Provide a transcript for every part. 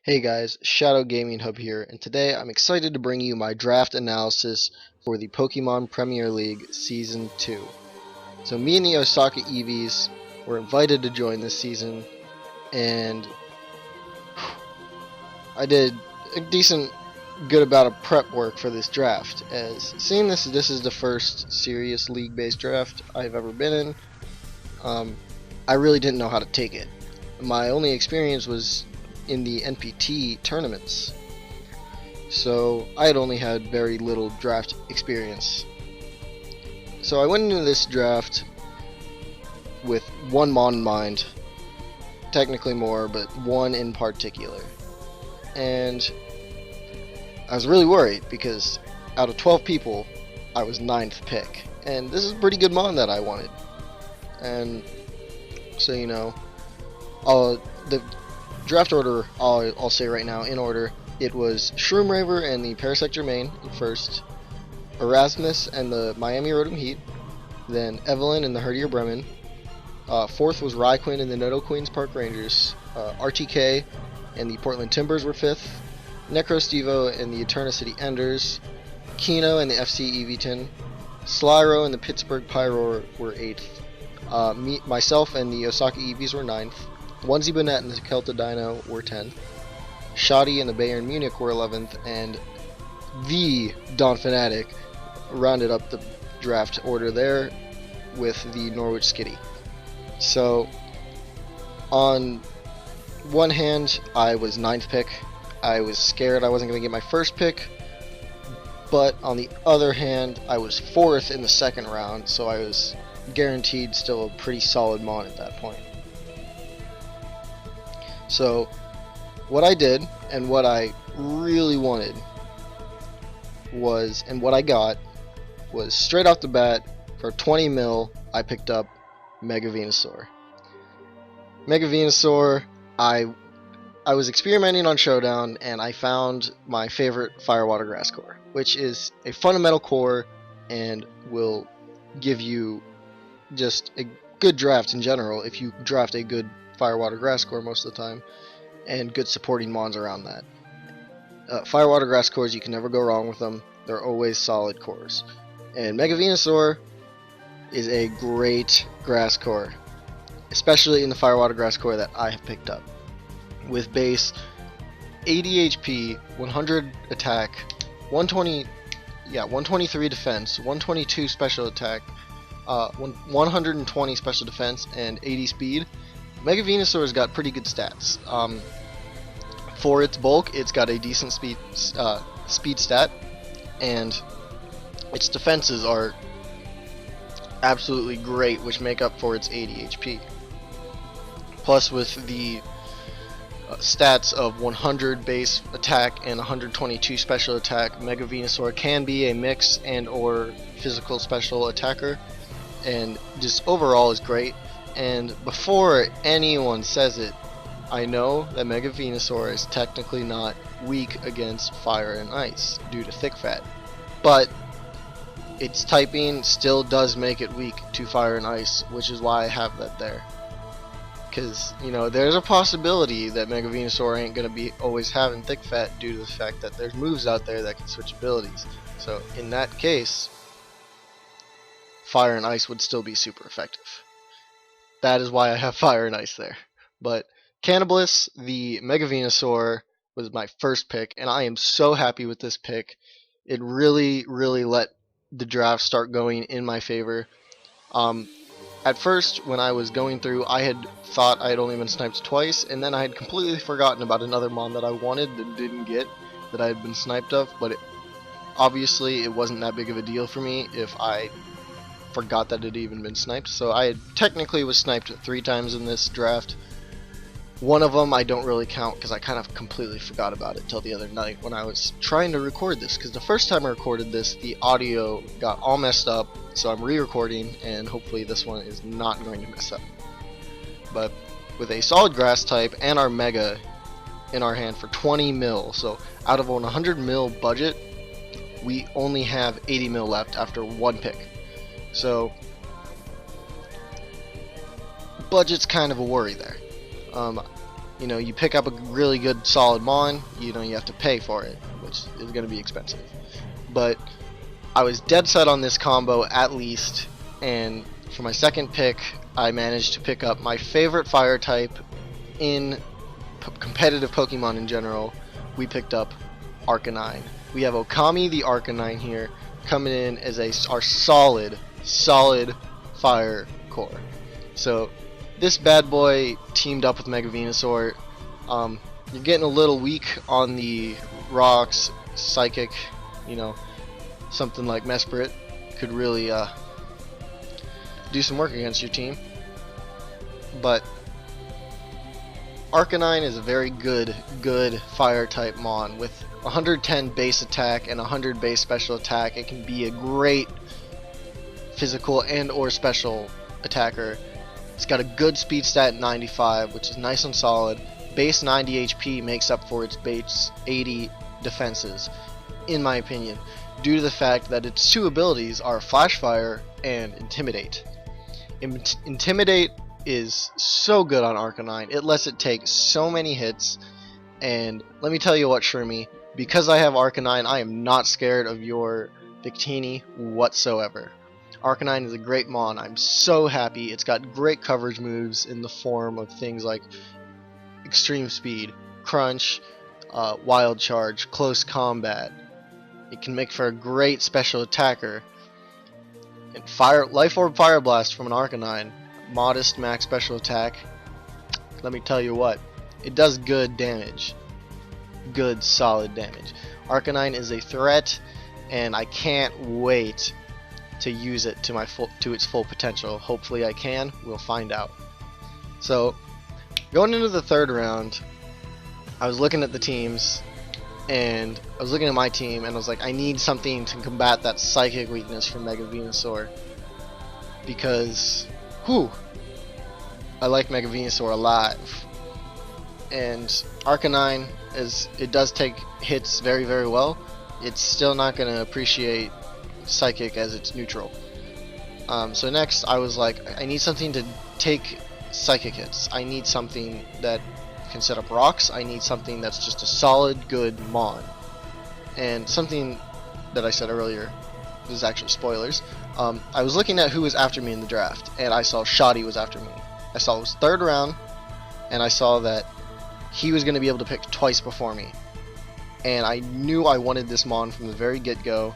Hey guys, Shadow Gaming Hub here, and today I'm excited to bring you my draft analysis for the Pokemon Premier League Season 2. So me and the Osaka Eevees were invited to join this season, and I did a good amount of prep work for this draft, as seeing this is the first serious league-based draft I've ever been in. I really didn't know how to take it. My only experience was in the NPT tournaments, so I had only had very little draft experience. So I went into this draft with one mon in mind, technically more, but one in particular, and I was really worried because out of 12 people I was 9th pick, and this is a pretty good mon that I wanted. And so, you know, the draft order, I'll say right now, in order, it was ShroomRaver and the Parasect Germain in first, Erasthmus and the Miami Rotom Heat, then Evelyn and the Herdier Bremen, fourth was RhyQuinn and the Noto Queens Park Rangers, RTK and the Portland Timbers were fifth, NecroStevo and the Eterna City Enders, Keyno and the FC Eviton, Slyroh and the Pittsburgh Pyro were 8th, myself and the Osaka Eevees were 9th, OnesieBanette and the Kelta Dino were 10th, Schady and the Bayern Munich were 11th, and the Donphanatic rounded up the draft order there with the Norwich Schady. So, on one hand, I was 9th pick. I was scared I wasn't going to get my first pick, but on the other hand, I was 4th in the second round, so I was guaranteed still a pretty solid mon at that point. So, what I did, and what I really wanted was, and what I got, was straight off the bat, for 20 mil, I picked up Mega Venusaur. Mega Venusaur, I was experimenting on Showdown, and I found my favorite Fire Water Grass core, which is a fundamental core, and will give you just a good draft in general if you draft a good Fire Water Grass core most of the time, and good supporting mons around that. Fire Water Grass cores, you can never go wrong with them. They're always solid cores. And Mega Venusaur is a great grass core, especially in the Fire Water Grass core that I have picked up. With base 80 HP, 100 attack, 123 defense, 122 special attack, 120 special defense, and 80 speed, Mega Venusaur's got pretty good stats. For its bulk, it's got a decent speed stat, and its defenses are absolutely great, which make up for its 80 HP. Plus, with the stats of 100 base attack and 122 special attack, Mega Venusaur can be a mix and or physical special attacker, and just overall is great. And before anyone says it, I know that Mega Venusaur is technically not weak against fire and ice due to thick fat, but its typing still does make it weak to fire and ice, which is why I have that there. Because, you know, there's a possibility that Mega Venusaur ain't going to be always having thick fat due to the fact that there's moves out there that can switch abilities. So in that case, fire and ice would still be super effective. That is why I have fire and ice there. But Cannabis, the Mega Venusaur, was my first pick, and I am so happy with this pick. It really, really let the draft start going in my favor. At first, when I was going through, I had thought I had only been sniped twice, and then I had completely forgotten about another mon that I wanted that didn't get, that I had been sniped of, but obviously it wasn't that big of a deal for me if I forgot that it had even been sniped. So I technically was sniped 3 times in this draft. One of them I don't really count because I kind of completely forgot about it till the other night when I was trying to record this, because the first time I recorded this the audio got all messed up, so I'm re-recording, and hopefully this one is not going to mess up. But with a solid grass type and our Mega in our hand for 20 mil, so out of a 100 mil budget, we only have 80 mil left after one pick. So budget's kind of a worry there. you know, you pick up a really good solid mon, you know, you have to pay for it, which is going to be expensive. But I was dead set on this combo at least, and for my second pick, I managed to pick up my favorite fire type in competitive Pokemon in general. We picked up Arcanine. We have Okami the Arcanine here coming in as our solid fire core. So this bad boy teamed up with Mega Venusaur. You're getting a little weak on the rocks, psychic, you know, something like Mesprit could really do some work against your team. But Arcanine is a very good fire type mon with 110 base attack and 100 base special attack. It can be a great physical and or special attacker. It's got a good speed stat at 95, which is nice and solid. Base 90 HP makes up for its base 80 defenses, in my opinion, due to the fact that its two abilities are Flash Fire and Intimidate. Intimidate is so good on Arcanine. It lets it take so many hits, and let me tell you what, Shroomy, because I have Arcanine, I am not scared of your Victini whatsoever. Arcanine is a great mon. I'm so happy. It's got great coverage moves in the form of things like Extreme Speed, Crunch, Wild Charge, Close Combat. It can make for a great special attacker. And Life Orb Fire Blast from an Arcanine, modest max special attack. Let me tell you what, it does good damage. Good solid damage. Arcanine is a threat, and I can't wait to use it to its full potential. Hopefully I can. We'll find out. So going into the third round, I was looking at the teams, and I was looking at my team, and I was like, I need something to combat that psychic weakness from Mega Venusaur, because I like Mega Venusaur alive. And Arcanine, it does take hits very well, it's still not going to appreciate Psychic as its neutral. So next I was like, I need something to take Psychic hits. I need something that can set up rocks. I need something that's just a solid good mon. And something that I said earlier, this is actually spoilers, I was looking at who was after me in the draft, and I saw Schady was after me. I saw it was third round, and I saw that he was going to be able to pick twice before me. And I knew I wanted this mon from the very get-go,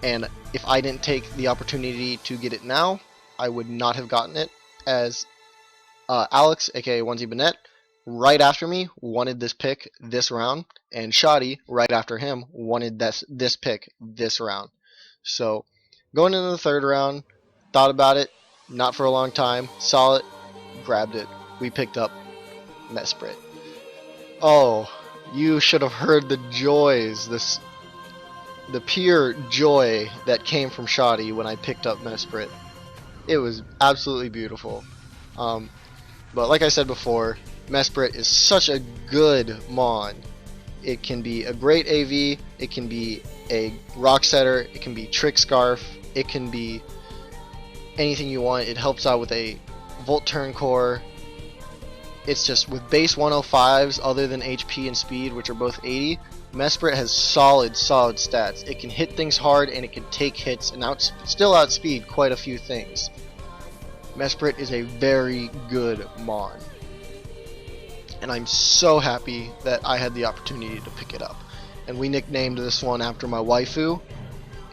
and if I didn't take the opportunity to get it now, I would not have gotten it, as Alex, aka OnesieBanette, right after me wanted this pick this round, and Schady, right after him, wanted this pick this round. So going into the third round, thought about it, not for a long time, saw it, grabbed it. We picked up Mesprit. Oh, you should have heard the joys, the pure joy that came from Schady when I picked up Mesprit. It was absolutely beautiful. But like I said before, Mesprit is such a good mon. It can be a great AV, it can be a rock setter, it can be trick scarf, it can be anything you want. It helps out with a Volt Turn core. It's just with base 105s other than HP and speed, which are both 80, Mesprit has solid stats. It can hit things hard, and it can take hits and still outspeed quite a few things. Mesprit is a very good mon, and I'm so happy that I had the opportunity to pick it up. And we nicknamed this one after my waifu.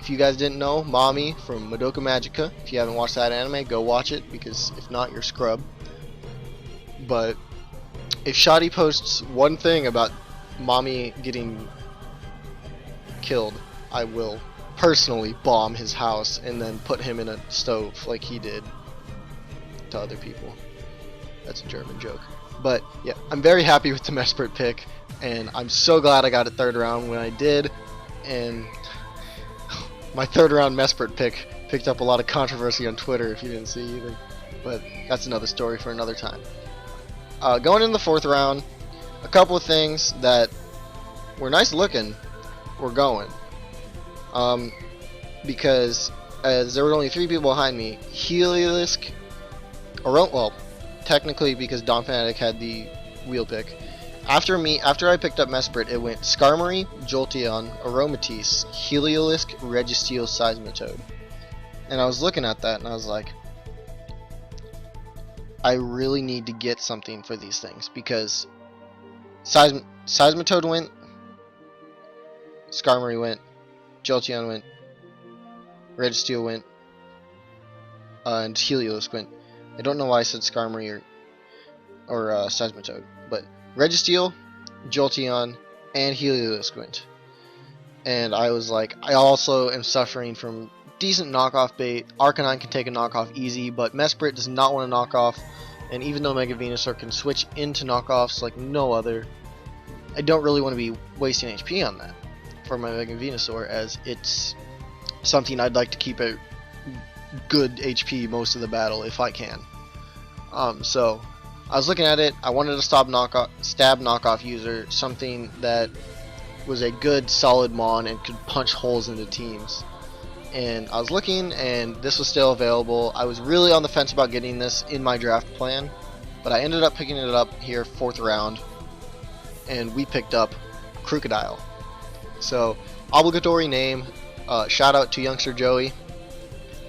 If you guys didn't know, Mommy from Madoka Magica. If you haven't watched that anime, go watch it, because if not, you're scrub. But if Schady posts one thing about Mommy getting killed, I will personally bomb his house and then put him in a stove like he did to other people. That's a German joke. But yeah, I'm very happy with the Mesprit pick, and I'm so glad I got it third round when I did. And my third round Mesprit pick picked up a lot of controversy on Twitter, if you didn't see either. But that's another story for another time. Going in the fourth round, a couple of things that were nice looking were going. Because as there were only 3 people behind me, Heliolisk, well, technically because Donphanatic had the wheel pick. After I picked up Mesprit, it went Skarmory, Jolteon, Aromatisse, Heliolisk, Registeel, Seismitoad. And I was looking at that and I was like, I really need to get something for these things, because Seismitoad went, Skarmory went, Jolteon went, Registeel went, and Heliolisk went. I don't know why I said Skarmory or Seismitoad, but Registeel, Jolteon, and Heliolisk went. And I was like, I also am suffering from decent knockoff bait. Arcanine can take a knockoff easy, but Mesprit does not want to knock off. And even though Mega Venusaur can switch into knockoffs like no other, I don't really want to be wasting HP on that for my Mega Venusaur, as it's something I'd like to keep at good HP most of the battle if I can. So I was looking at it. I wanted a stab knockoff user, something that was a good solid mon and could punch holes into teams. And I was looking, and this was still available. I was really on the fence about getting this in my draft plan, but I ended up picking it up here 4th round, and we picked up Krookodile. So obligatory name. Shout out to Youngster Joey.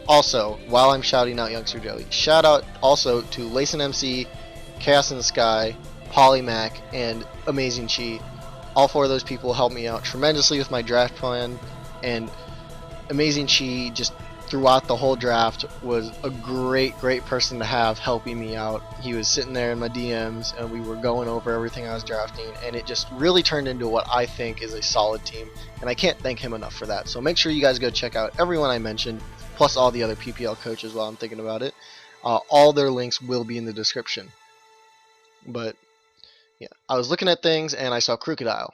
Also, while I'm shouting out Youngster Joey, shout out also to LacenMC, Chaos in the Sky, Polymac, and AmazingChi. All 4 of those people helped me out tremendously with my draft plan, and AmazingChi just throughout the whole draft was a great person to have helping me out. He was sitting there in my DMs and we were going over everything I was drafting, and it just really turned into what I think is a solid team, and I can't thank him enough for that. So make sure you guys go check out everyone I mentioned, plus all the other PPL coaches while I'm thinking about it. All their links will be in the description. But yeah, I was looking at things and I saw Krookodile,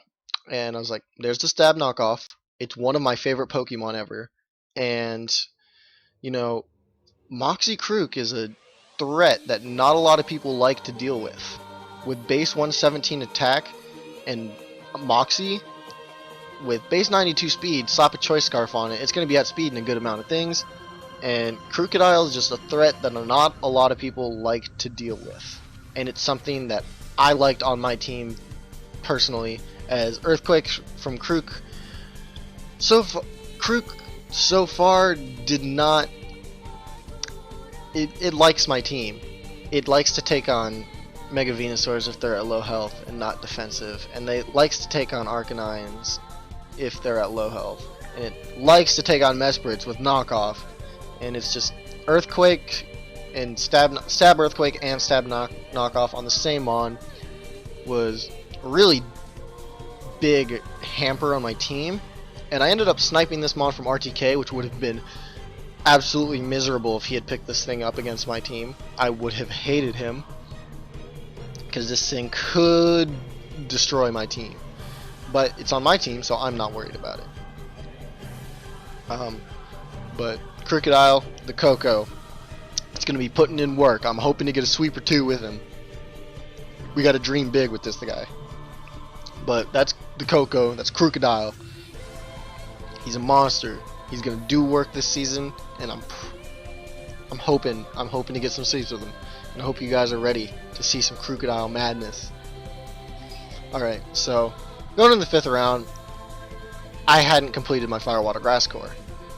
and I was like, there's the stab knockoff. It's one of my favorite Pokemon ever, and you know, Moxie Krook is a threat that not a lot of people like to deal with. With base 117 attack and Moxie with base 92 speed, slap a Choice Scarf on it, it's going to be at speed in a good amount of things, and Krookodile is just a threat that not a lot of people like to deal with, and it's something that I liked on my team personally, as Earthquake from Krook so far did not. It likes my team. It likes to take on Mega Venusaurs if they're at low health and not defensive, and it likes to take on Arcanines if they're at low health, and it likes to take on Mesprits with knockoff, and it's just Earthquake and stab Earthquake and stab knockoff on the same mon was a really big hamper on my team. And I ended up sniping this mon from RTK, which would have been absolutely miserable if he had picked this thing up against my team. I would have hated him, because this thing could destroy my team. But it's on my team, so I'm not worried about it. But Krookodile, the Coco, it's going to be putting in work. I'm hoping to get a sweep or 2 with him. We got to dream big with this guy. But that's the Coco, that's Krookodile. He's a monster. He's gonna do work this season, and I'm hoping to get some sweeps with him. And I hope you guys are ready to see some Krookodile madness. Alright, so going in the 5th round, I hadn't completed my Fire Water Grass core.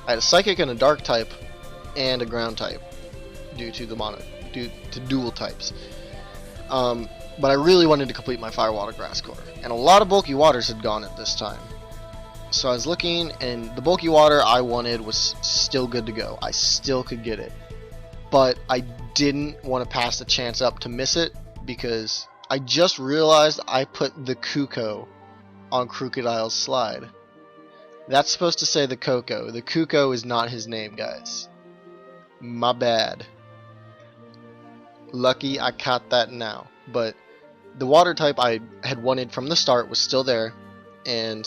I had a Psychic and a Dark type, and a Ground type, due to dual types. But I really wanted to complete my Fire Water Grass core, and a lot of bulky waters had gone at this time. So I was looking, and the bulky water I wanted was still good to go. I still could get it, but I didn't want to pass the chance up to miss it, because I just realized I put the Kuko on Krookodile's slide. That's supposed to say the Coco. The Kuko is not his name, guys. My bad. Lucky I caught that now. But the water type I had wanted from the start was still there, and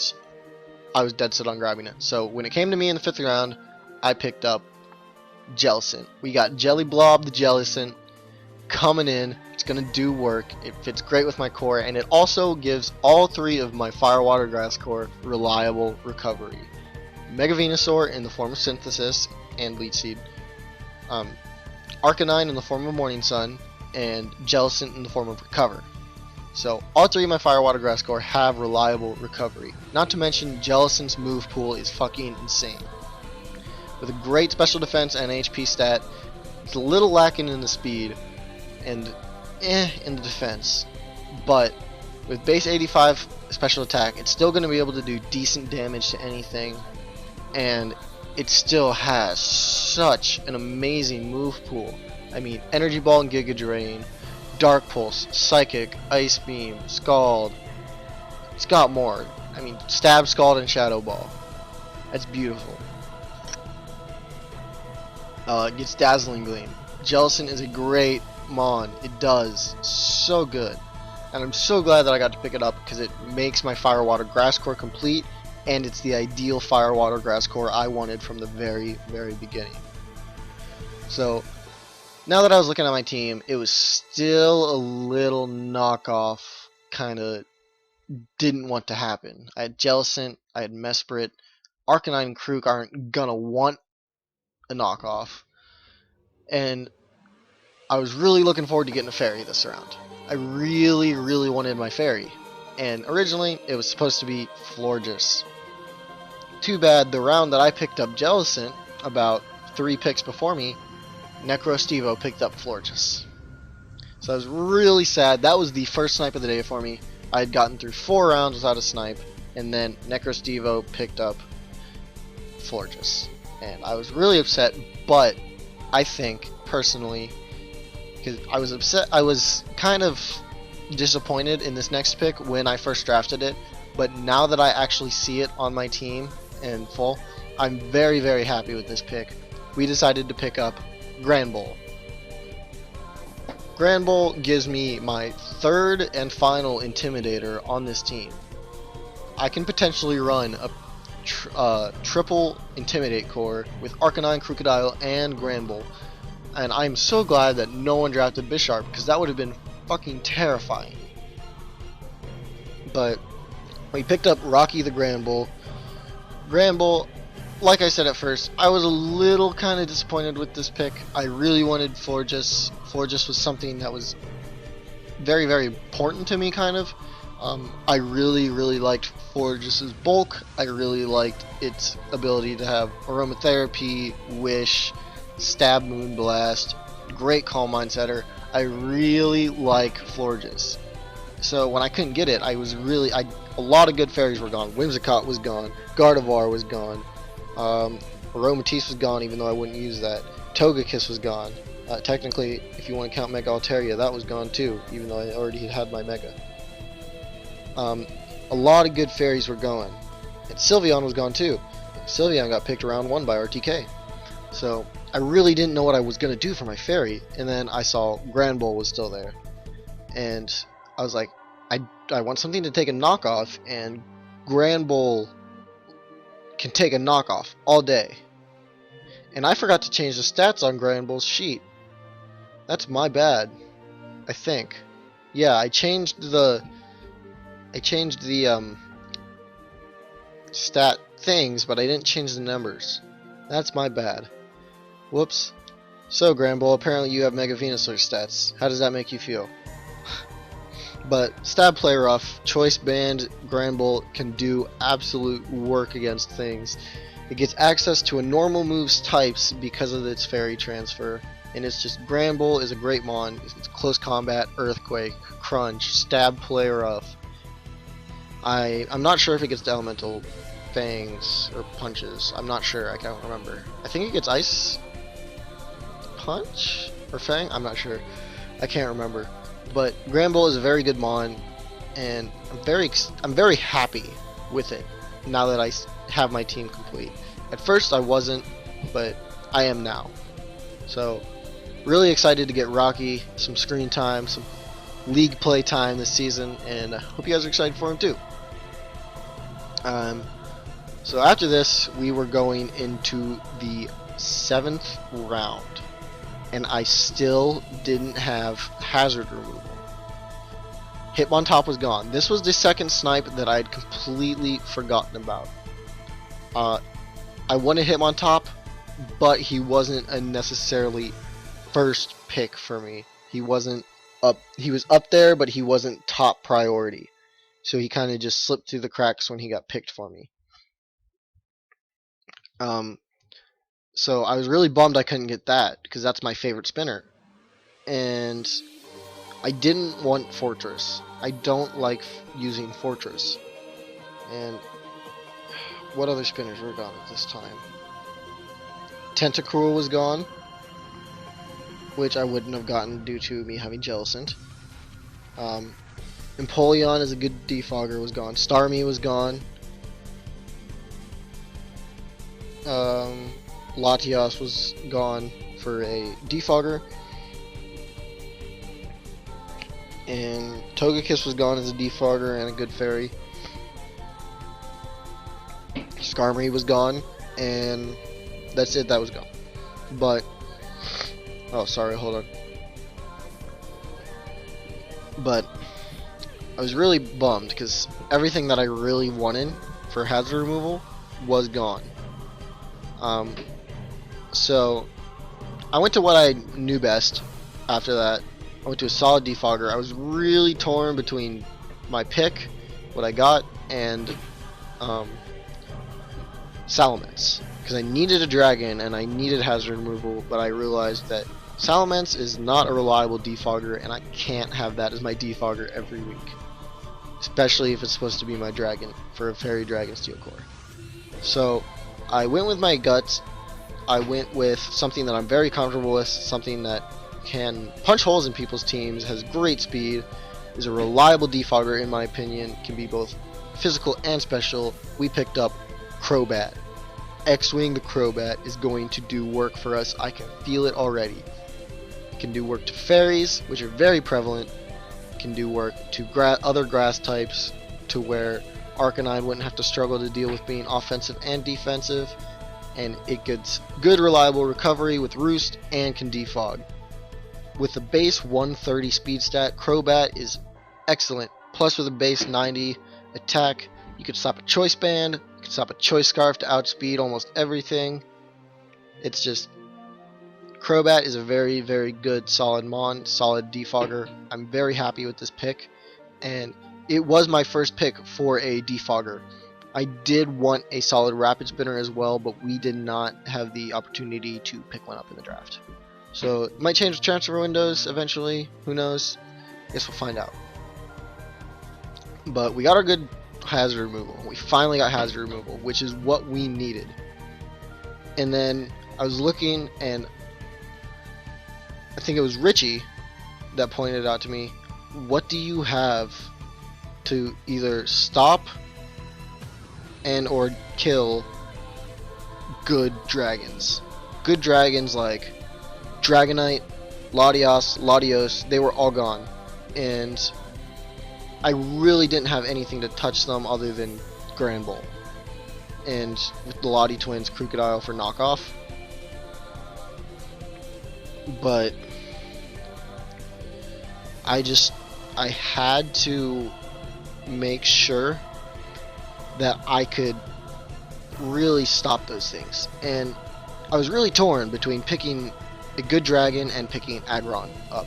I was dead set on grabbing it. So when it came to me in the 5th round, I picked up Jellicent. We got Jelly Blob the Jellicent coming in. It's going to do work. It fits great with my core, and it also gives all 3 of my Fire Water Grass core reliable recovery. Mega Venusaur in the form of Synthesis and Leech Seed, Arcanine in the form of Morning Sun, and Jellicent in the form of Recover. So all 3 of my Fire Water Grass core have reliable recovery. Not to mention Jellison's move pool is fucking insane. With a great special defense and HP stat, it's a little lacking in the speed and in the defense. But with base 85 special attack, it's still going to be able to do decent damage to anything, and it still has such an amazing move pool. I mean, Energy Ball and Giga Drain, Dark Pulse, Psychic, Ice Beam, Scald. It's got more. I mean, Stab, Scald, and Shadow Ball. That's beautiful. It gets Dazzling Gleam. Jellison is a great mon. It does so good. And I'm so glad that I got to pick it up because it makes my Fire Water Grass core complete, and it's the ideal Fire Water Grass core I wanted from the very, very beginning. So now that I was looking at my team, it was still a little knockoff, kind of didn't want to happen. I had Jellicent, I had Mesprit. Arcanine and Krook aren't gonna want a knockoff, and I was really looking forward to getting a fairy this round. I really, really wanted my fairy, and originally it was supposed to be Florges. Too bad the round that I picked up Jellicent, about 3 picks before me, NecroStevo picked up Florges. So I was really sad. That was the first snipe of the day for me. I had gotten through 4 rounds without a snipe, and then NecroStevo picked up Florges. And I was really upset, but I think, personally, because I was upset, I was kind of disappointed in this next pick when I first drafted it, but now that I actually see it on my team in full, I'm very, very happy with this pick. We decided to pick up Granbull. Granbull gives me my 3rd and final Intimidator on this team. I can potentially run a triple Intimidate core with Arcanine, Crocodile, and Granbull, and I'm so glad that no one drafted Bisharp, because that would have been fucking terrifying. But we picked up Rocky the Granbull. Granbull, like I said at first, I was a little kind of disappointed with this pick. I really wanted Florges. Florges was something that was very, very important to me, kind of. I really, really liked Florges' bulk. I really liked its ability to have Aromatherapy, Wish, Stab, Moonblast, great Calm Mind Setter. I really like Florges. So when I couldn't get it, I was really, a lot of good fairies were gone. Whimsicott was gone. Gardevoir was gone. Aromatisse was gone, even though I wouldn't use that. Togekiss was gone. Technically, if you want to count Mega Altaria, that was gone too, even though I already had my Mega. A lot of good fairies were going. And Sylveon was gone too. Sylveon got picked round 1 by RTK. So I really didn't know what I was going to do for my fairy, and then I saw Granbull was still there. And I was like, I want something to take a knockoff, and Granbull can take a knockoff all day. And I forgot to change the stats on Granbull's sheet. That's my bad, I think. Yeah, I changed the stat things, but I didn't change the numbers. That's my bad. Whoops. So Granbull, apparently you have Mega Venusaur stats. How does that make you feel? But Stab, Play Rough, Choice Band, Granbull can do absolute work against things. It gets access to a normal move's types because of its fairy transfer, and it's just, Granbull is a great mon. It's close combat, Earthquake, Crunch, Stab, Play Rough. I'm not sure if it gets the Elemental Fangs or Punches. I'm not sure, I can't remember. I think it gets Ice Punch or Fang? I'm not sure. I can't remember. But Granbull is a very good mon, and I'm very happy with it now that I have my team complete. At first I wasn't, but I am now. So really excited to get Rocky some screen time, some league play time this season, and I hope you guys are excited for him too. So after this, we were going into the 7th round, and I still didn't have hazard removal. Hitmontop was gone. This was the second snipe that I had completely forgotten about. I wanted Hitmontop, but he wasn't a necessarily first pick for me. He wasn't He was up there, but he wasn't top priority. So he kind of just slipped through the cracks when he got picked for me. So I was really bummed I couldn't get that, because that's my favorite spinner. And I didn't want Fortress. I don't like using Fortress. And what other spinners were gone at this time? Tentacruel was gone, which I wouldn't have gotten due to me having Jellicent. Empoleon is a good defogger, was gone. Starmie was gone. Latios was gone for a defogger. And Togekiss was gone as a defogger and a good fairy. Skarmory was gone, and that's it, that was gone. But, oh sorry, hold on. But, I was really bummed, because everything that I really wanted for hazard removal was gone. So, I went to what I knew best after that. I went to a solid defogger. I was really torn between my pick, what I got, and Salamence, because I needed a dragon and I needed hazard removal, but I realized that Salamence is not a reliable defogger, and I can't have that as my defogger every week, especially if it's supposed to be my dragon for a Fairy Dragon Steel Core. So I went with my guts. I went with something that I'm very comfortable with, something that can punch holes in people's teams, has great speed, is a reliable defogger in my opinion, can be both physical and special. We picked up Crobat. X-Wing the Crobat is going to do work for us. I can feel it already. It can do work to fairies, which are very prevalent. It can do work to other grass types, to where Arcanine wouldn't have to struggle to deal with being offensive and defensive. And it gets good reliable recovery with Roost and can defog. With the base 130 speed stat, Crobat is excellent. Plus with a base 90 attack, you could stop a Choice Band, you could stop a Choice Scarf to outspeed almost everything. It's just, Crobat is a very, very good solid mon, solid defogger. I'm very happy with this pick, and it was my first pick for a defogger. I did want a solid rapid spinner as well, but we did not have the opportunity to pick one up in the draft. So it might change the transfer windows eventually, who knows, guess we'll find out. But we got our good hazard removal. We finally got hazard removal, which is what we needed. And then I was looking, and I think it was Richie that pointed out to me, what do you have to either stop and or kill good dragons? Good dragons like Dragonite, Latios, they were all gone, and I really didn't have anything to touch them other than Granbull, and with the Lottie Twins, Crocodile for knockoff. But I had to make sure that I could really stop those things, and I was really torn between picking a good dragon and picking Aggron up,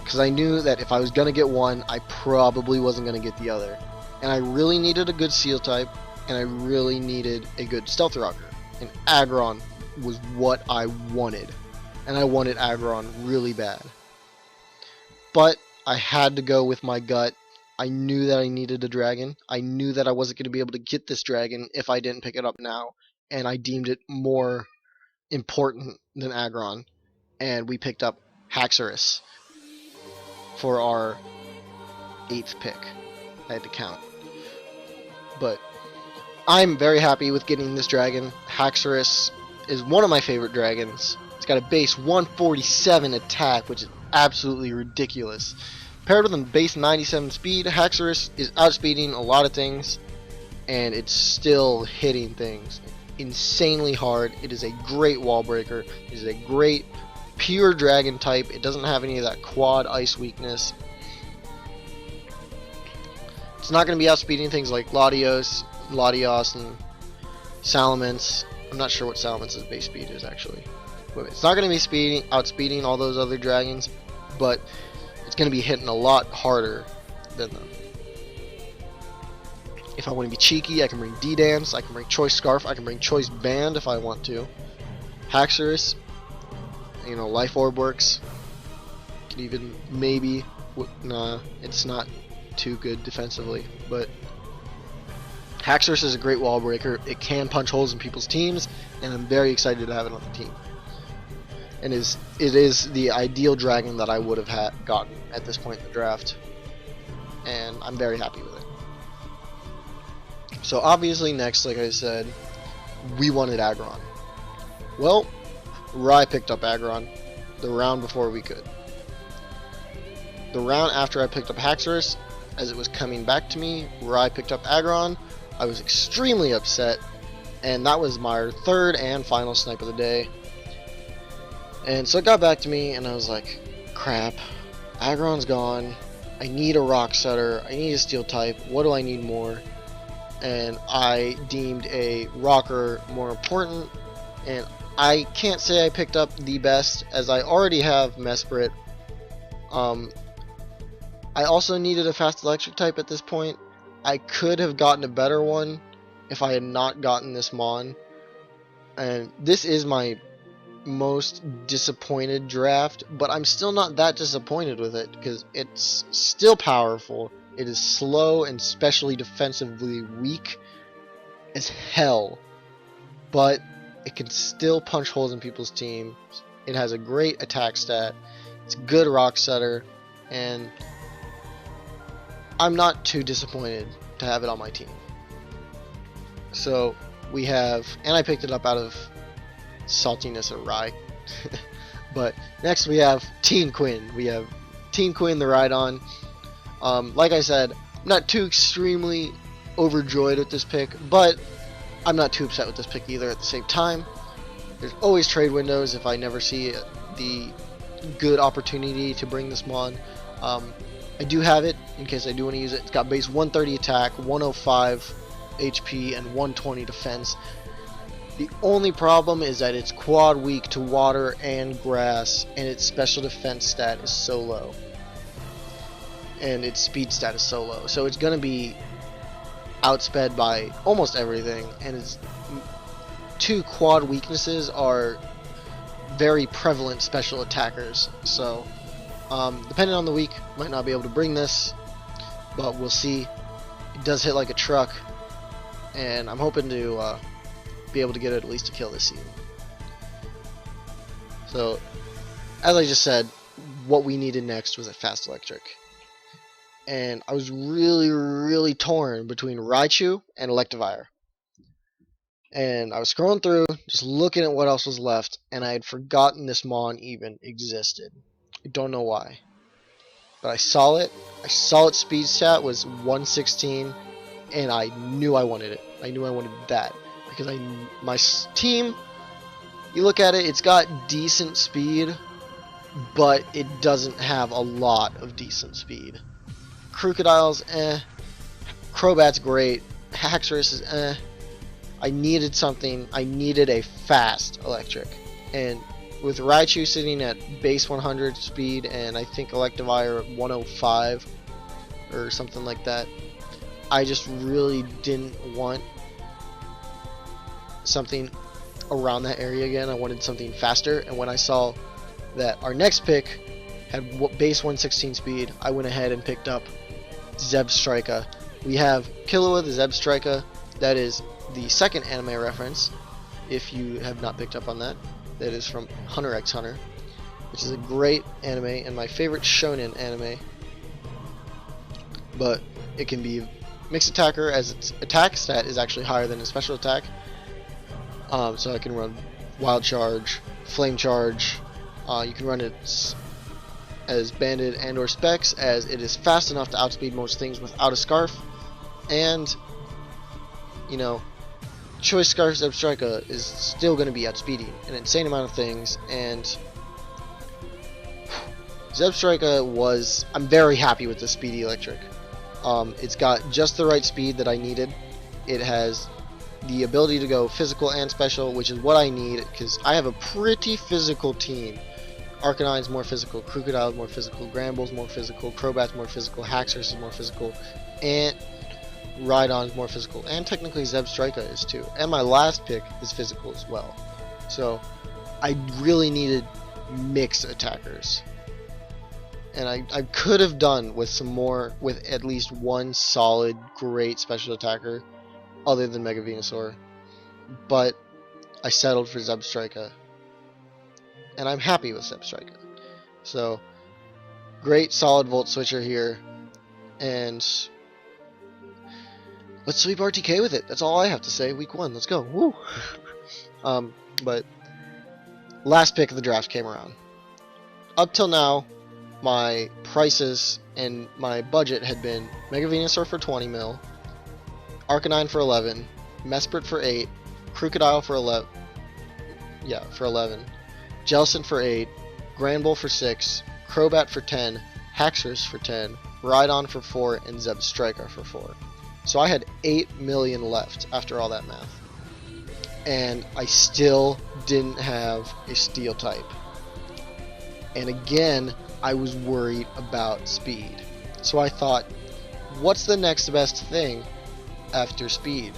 because I knew that if I was going to get one, I probably wasn't going to get the other, and I really needed a good Seal type, and I really needed a good Stealth Rocker, and Aggron was what I wanted, and I wanted Aggron really bad. But I had to go with my gut. I knew that I needed a dragon. I knew that I wasn't going to be able to get this dragon if I didn't pick it up now, and I deemed it more important than Aggron, and we picked up Haxorus for our 8th pick. I had to count. But I'm very happy with getting this dragon. Haxorus is one of my favorite dragons. It's got a base 147 attack, which is absolutely ridiculous. Paired with a base 97 speed, Haxorus is outspeeding a lot of things, and it's still hitting things insanely hard. It is a great wall breaker. It is a great pure dragon type. It doesn't have any of that quad ice weakness. It's not going to be outspeeding things like Latios, and Salamence. I'm not sure what Salamence's base speed is actually. But it's not going to be outspeeding all those other dragons, but it's going to be hitting a lot harder than them. If I want to be cheeky, I can bring D-Dance, I can bring Choice Scarf, I can bring Choice Band if I want to. Haxorus, you know, Life Orb works. Could even maybe, nah, it's not too good defensively, but Haxorus is a great wall breaker. It can punch holes in people's teams, and I'm very excited to have it on the team. And it is the ideal dragon that I would have gotten at this point in the draft, and I'm very happy with it. So obviously next, like I said, we wanted Aggron. Well, Rye picked up Aggron the round before we could. The round after I picked up Haxorus, as it was coming back to me, Rye picked up Aggron. I was extremely upset, and that was my third and final snipe of the day. And so it got back to me, and I was like, crap, Aggron's gone. I need a rock setter. I need a steel type. What do I need more? And I deemed a rocker more important, and I can't say I picked up the best, as I already have Mesprit. I also needed a fast electric type at this point. I could have gotten a better one if I had not gotten this Mon. And this is my most disappointed draft, but I'm still not that disappointed with it, because it's still powerful. It is slow and especially defensively weak as hell, but it can still punch holes in people's teams. It has a great attack stat. It's a good rock setter, and I'm not too disappointed to have it on my team. So we have, and I picked it up out of saltiness of Rye. But next we have Teen Quinn. We have Teen Quinn the Rhydon. Like I said, I'm not too extremely overjoyed with this pick, but I'm not too upset with this pick either at the same time. There's always trade windows if I never see the good opportunity to bring this Mon. I do have it in case I do want to use it. It's got base 130 attack, 105 HP, and 120 defense. The only problem is that it's quad weak to water and grass, and its special defense stat is so low. And its speed stat is so low. So it's going to be outsped by almost everything, and its two quad weaknesses are very prevalent special attackers. So depending on the week, might not be able to bring this, but we'll see. It does hit like a truck, and I'm hoping to be able to get it at least a kill this season. So, as I just said, what we needed next was a fast electric. And I was really torn between Raichu and Electivire. And I was scrolling through, just looking at what else was left, and I had forgotten this Mon even existed. I don't know why. But I saw it. I saw its speed stat was 116, and I knew I wanted it. I knew I wanted that. Because my team, you look at it, it's got decent speed, but it doesn't have a lot of decent speed. Crocodile's Crobat's great. Haxorus is I needed something. I needed a fast electric. And with Raichu sitting at base 100 speed, and I think Electivire at 105 or something like that, I just really didn't want something around that area again. I wanted something faster, and when I saw that our next pick had base 116 speed, I went ahead and picked up Zebstrika. We have Killua the Zebstrika. That is the second anime reference, if you have not picked up on that. That is from Hunter x Hunter, which is a great anime and my favorite shonen anime. But it can be mixed attacker, as its attack stat is actually higher than its special attack. So I can run Wild Charge, Flame Charge. You can run it as Banded and or Specs, as it is fast enough to outspeed most things without a Scarf. And, you know, Choice Scarf Zebstrika is still going to be outspeeding an insane amount of things. And Zebstrika was... I'm very happy with the Speedy Electric. It's got just the right speed that I needed. It has the ability to go physical and special, which is what I need, because I have a pretty physical team. Arcanine's more physical, Crocodile's more physical, Granbull's more physical, Crobat's more physical, Haxorus is more physical, and Rhydon's more physical, and technically Zebstrika is too. And my last pick is physical as well. So I really needed mix attackers. And I could have done with some more, with at least one solid, great special attacker other than Mega Venusaur. But I settled for Zebstrika. And I'm happy with Zebstrika. So, great solid Volt Switcher here. And let's sweep RTK with it. That's all I have to say. Week 1. Let's go. Woo! But last pick of the draft came around. Up till now, my prices and my budget had been Mega Venusaur for 20 mil, Arcanine for 11, Mesprit for 8, Crocodile for 11, for 11, Jellicent for 8, Granbull for 6, Crobat for 10, Haxorus for 10, Rhydon for 4, and Zebstrika for 4. So I had 8 million left after all that math. And I still didn't have a Steel type. And again, I was worried about speed. So I thought, what's the next best thing after speed?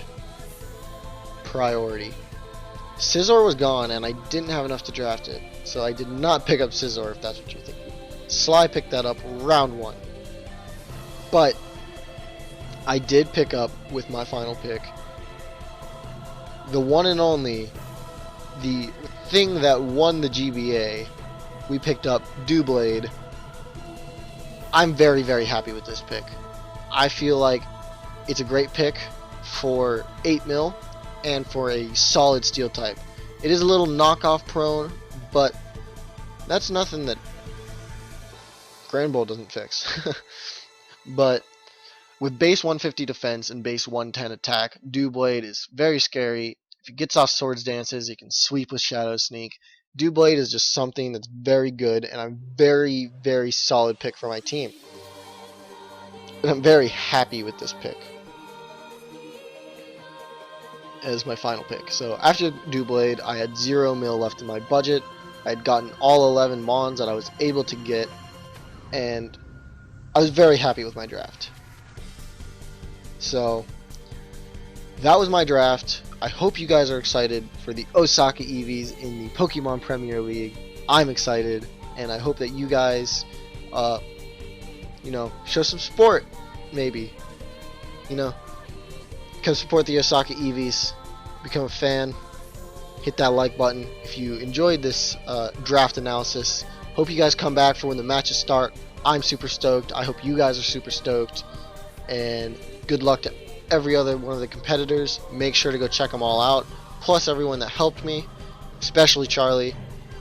Priority. Scizor was gone and I didn't have enough to draft it. So I did not pick up Scizor, if that's what you're thinking. Sly picked that up round 1. But I did pick up, with my final pick, the one and only, the thing that won the GBA. We picked up Doublade. I'm very, very happy with this pick. I feel like it's a great pick for 8 mil and for a solid Steel type. It is a little knockoff prone, but that's nothing that Granbull doesn't fix. But with base 150 defense and base 110 attack, Doublade is very scary. If he gets off Swords Dances, he can sweep with Shadow Sneak. Doublade is just something that's very good, and I'm very, very solid pick for my team. And I'm very happy with this pick as my final pick. So after Doublade, I had 0 mil left in my budget. I had gotten all 11 Mons that I was able to get, and I was very happy with my draft. So that was my draft. I hope you guys are excited for the Osaka Eevees in the Pokemon Premier League. I'm excited, and I hope that you guys, show some support, maybe. Come support the Osaka Eevees, become a fan, hit that like button if you enjoyed this draft analysis. Hope you guys come back for when the matches start. I'm super stoked. I hope you guys are super stoked, and good luck to every other one of the competitors. Make sure to go check them all out, plus everyone that helped me, especially Charlie,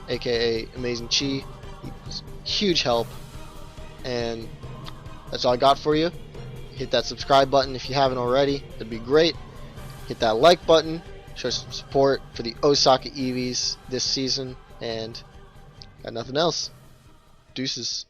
aka AmazingChi. He was huge help. And that's all I got for you. Hit that subscribe button if you haven't already. That'd be great. Hit that like button. Show some support for the Osaka Eevees this season. And got nothing else. Deuces.